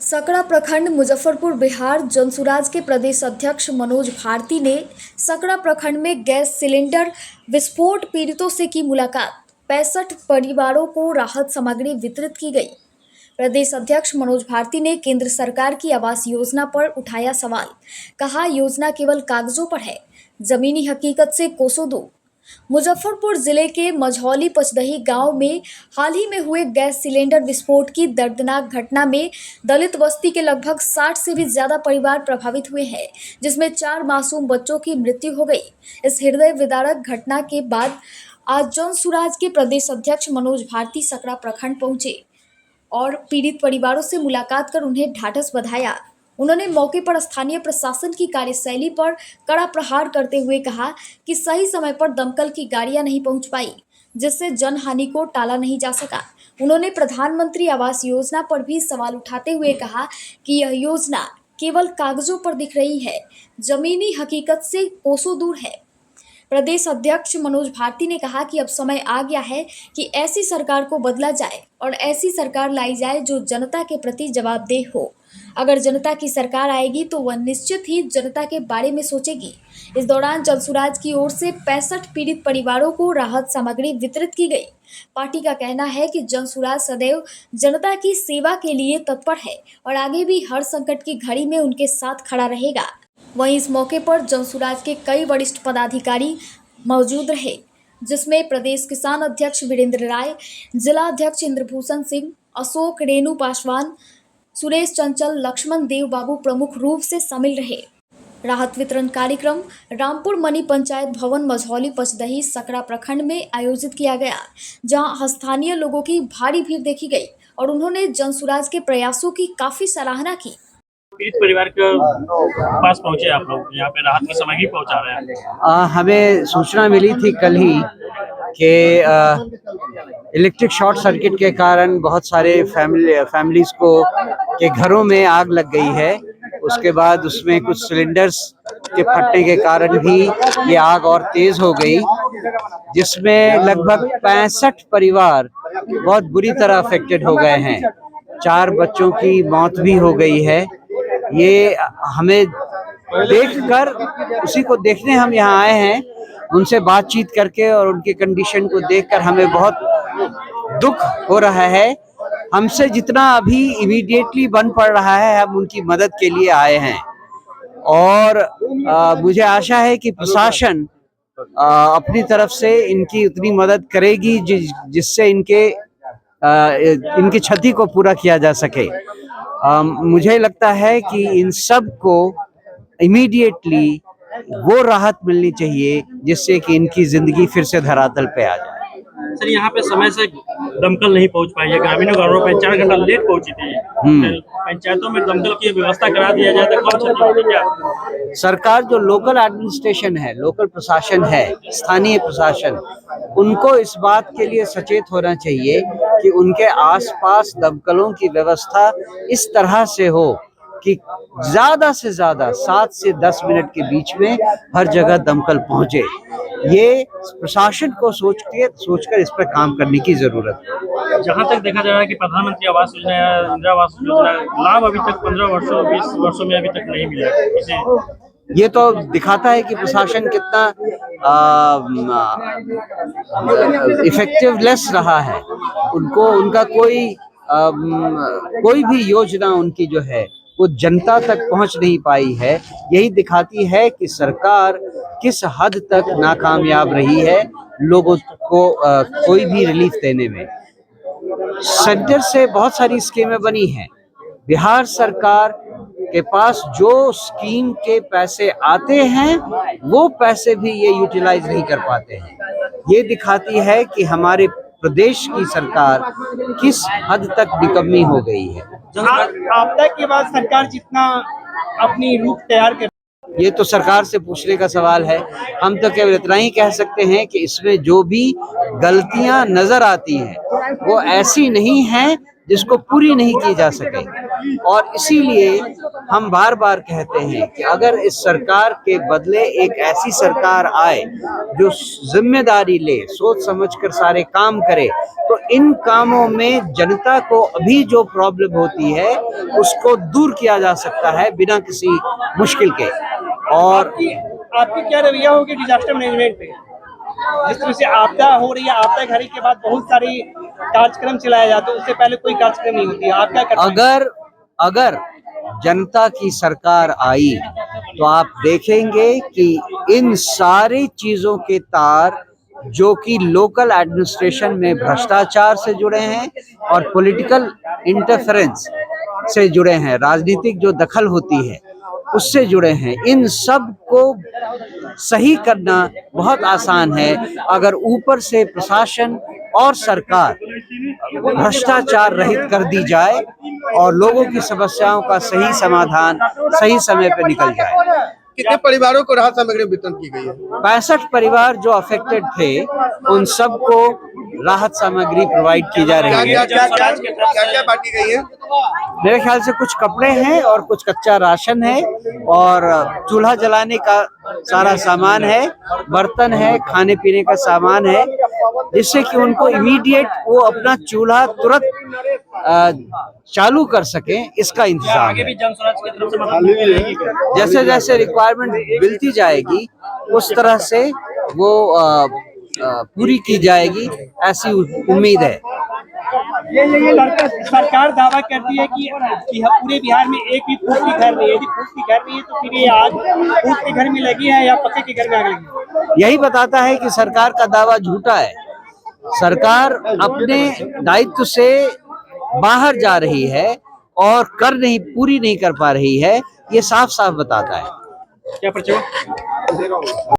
सकरा प्रखंड मुजफ्फरपुर बिहार जनसुराज के प्रदेश अध्यक्ष मनोज भारती ने सकरा प्रखंड में गैस सिलेंडर विस्फोट पीड़ितों से की मुलाकात। 65 परिवारों को राहत सामग्री वितरित की गई। प्रदेश अध्यक्ष मनोज भारती ने केंद्र सरकार की आवास योजना पर उठाया सवाल। कहा, योजना केवल कागजों पर है, जमीनी हकीकत से कोसों दूर। मुजफ्फरपुर जिले के मझौली पचदही गांव में हाल ही में हुए गैस सिलेंडर विस्फोट की दर्दनाक घटना में दलित बस्ती के लगभग 60 से भी ज्यादा परिवार प्रभावित हुए हैं, जिसमें 4 मासूम बच्चों की मृत्यु हो गई। इस हृदय विदारक घटना के बाद आज जनसुराज के प्रदेश अध्यक्ष मनोज भारती सकरा प्रखंड पहुंचे और पीड़ित परिवारों से मुलाकात कर उन्हें ढाढ़स बंधाया। उन्होंने मौके पर स्थानीय प्रशासन की कार्यशैली पर कड़ा प्रहार करते हुए कहा कि सही समय पर दमकल की गाड़ियां नहीं पहुंच पाई, जिससे जनहानि को टाला नहीं जा सका। उन्होंने प्रधानमंत्री आवास योजना पर भी सवाल उठाते हुए कहा कि यह योजना केवल कागजों पर दिख रही है, जमीनी हकीकत से कोसों दूर है। प्रदेश अध्यक्ष मनोज भारती ने कहा कि अब समय आ गया है कि ऐसी सरकार को बदला जाए और ऐसी सरकार लाई जाए जो जनता के प्रति जवाबदेह हो। अगर जनता की सरकार आएगी तो वह निश्चित ही जनता के बारे में सोचेगी। इस दौरान जनसुराज की ओर से 65 पीड़ित परिवारों को राहत सामग्री वितरित की गई। पार्टी का कहना है कि जनसुराज सदैव जनता की सेवा के लिए तत्पर है और आगे भी हर संकट की घड़ी में उनके साथ खड़ा रहेगा। वहीं इस मौके पर जनसुराज के कई वरिष्ठ पदाधिकारी मौजूद रहे, जिसमें प्रदेश किसान अध्यक्ष वीरेंद्र राय, जिला अध्यक्ष इंद्रभूषण सिंह, अशोक रेणु पासवान, सुरेश चंचल, लक्ष्मण देव बाबू प्रमुख रूप से शामिल रहे। राहत वितरण कार्यक्रम रामपुर मनी पंचायत भवन मझौली पचदही सकरा प्रखंड में आयोजित किया गया, जहां स्थानीय लोगों की भारी भीड़ देखी गई और उन्होंने जनसुराज के प्रयासों की काफी सराहना की। पीड़ित परिवार के पास पहुंचे आप लोग, यहाँ पे राहत की सामग्री पहुंचा रहे हैं। हमें सूचना मिली थी कल ही कि इलेक्ट्रिक शॉर्ट सर्किट के कारण बहुत सारे फैमिलीज को के घरों में आग लग गई है। उसके बाद उसमें कुछ सिलेंडर्स के फटने के कारण भी ये आग और तेज हो गई, जिसमें लगभग 65 परिवार बहुत बुरी तरह अफेक्टेड हो गए हैं। 4 बच्चों की मौत भी हो गई है। ये हमें देखकर, उसी को देखने हम यहाँ आए हैं। उनसे बातचीत करके और उनके कंडीशन को देखकर हमें बहुत दुख हो रहा है। हमसे जितना अभी इमीडिएटली बन पड़ रहा है, हम उनकी मदद के लिए आए हैं और मुझे आशा है कि प्रशासन अपनी तरफ से इनकी उतनी मदद करेगी जिससे इनकी क्षति को पूरा किया जा सके। मुझे लगता है कि इन सब को इमीडिएटली वो राहत मिलनी चाहिए जिससे कि इनकी जिंदगी फिर से धरातल पे आ जाए। सर, यहाँ पे समय से दमकल नहीं पहुंच पाई है। ग्रामीणों का आरोप है 4 घंटा लेट पहुंची थी। पंचायतों में दमकल की व्यवस्था करा दिया जाए तो कम क्षति होगी क्या? सरकार जो लोकल एडमिनिस्ट्रेशन है, लोकल प्रशासन है, स्थानीय प्रशासन, उनको इस बात के लिए सचेत होना चाहिए कि उनके आसपास दमकलों की व्यवस्था इस तरह से हो कि ज्यादा से ज्यादा 7 से 10 मिनट के बीच में हर जगह दमकल पहुंचे। ये प्रशासन को सोचकर इस पर काम करने की जरूरत है। जहाँ तक देखा जा रहा है कि प्रधानमंत्री आवास योजना या इंदिरा आवास योजना लाभ अभी तक 15 वर्षों 20 वर्षों में अभी तक नहीं मिला है। इसे ये तो दिखाता है कि प्रशासन कितना इफेक्टिवलेस रहा है। उनका कोई भी योजना उनकी जो है वो जनता तक पहुंच नहीं पाई है। यही दिखाती है कि सरकार किस हद तक नाकामयाब रही है लोगों को कोई भी रिलीफ देने में। सेंटर से बहुत सारी स्कीमें बनी हैं। बिहार सरकार के पास जो स्कीम के पैसे आते हैं वो पैसे भी ये यूटिलाइज नहीं कर पाते हैं। ये दिखाती है कि हमारे प्रदेश की सरकार किस हद तक निकम्मी हो गई है। आपदा के बाद सरकार जितना अपनी रूप तैयार कर, ये तो सरकार से पूछने का सवाल है। हम तो केवल इतना ही कह सकते हैं कि इसमें जो भी गलतियां नजर आती हैं वो ऐसी नहीं हैं जिसको पूरी नहीं की जा सके। और इसीलिए हम बार बार कहते हैं कि अगर इस सरकार के बदले एक ऐसी सरकार आए जो जिम्मेदारी ले, सोच समझकर सारे काम करे, तो इन कामों में जनता को अभी जो प्रॉब्लम होती है उसको दूर किया जा सकता है बिना किसी मुश्किल के। और आपकी क्या रवैया होगी डिजास्टर मैनेजमेंट पे? जिस तरह से आपदा हो रही है, आपदा घड़ी के बाद बहुत सारी कार्यक्रम चलाया जाता है, उससे पहले कोई कार्यक्रम नहीं होती है, आप क्या करते हैं? अगर जनता की सरकार आई तो आप देखेंगे कि इन सारी चीजों के तार जो कि लोकल एडमिनिस्ट्रेशन में भ्रष्टाचार से जुड़े हैं और पॉलिटिकल इंटरफेरेंस से जुड़े हैं, राजनीतिक जो दखल होती है उससे जुड़े हैं, इन सब को सही करना बहुत आसान है अगर ऊपर से प्रशासन और सरकार भ्रष्टाचार रहित कर दी जाए और लोगों की समस्याओं का सही समाधान सही समय पर निकल जाए। कितने परिवारों को राहत सामग्री वितरण की गई है? 65 परिवार जो अफेक्टेड थे उन सबको राहत सामग्री प्रोवाइड की जा रही है। क्या बांटी गई है? मेरे ख्याल से कुछ कपड़े हैं और कुछ कच्चा राशन है और चूल्हा जलाने का सारा सामान है, बर्तन है, खाने पीने का सामान है, जिससे कि उनको इमीडिएट वो अपना चूल्हा तुरंत चालू कर सकें, इसका इंतजाम आगे भी है। जनस्वराज की तरफ से मदद मिलती रहेगी। जैसे जैसे रिक्वायरमेंट मिलती जाएगी उस तरह से वो पूरी की जाएगी, ऐसी उम्मीद है। सरकार दावा करती है कि पूरे बिहार में एक भी फूस की घर नहीं है। यदि फूस की घर नहीं है तो फिर ये आग फूस के घर में लगी है या पक्के के घर में आग लगी है? यही बताता है कि सरकार का दावा झूठा है। सरकार अपने दायित्व से बाहर जा रही है और पूरी नहीं कर पा रही है, ये साफ साफ बताता है। क्या परिचय?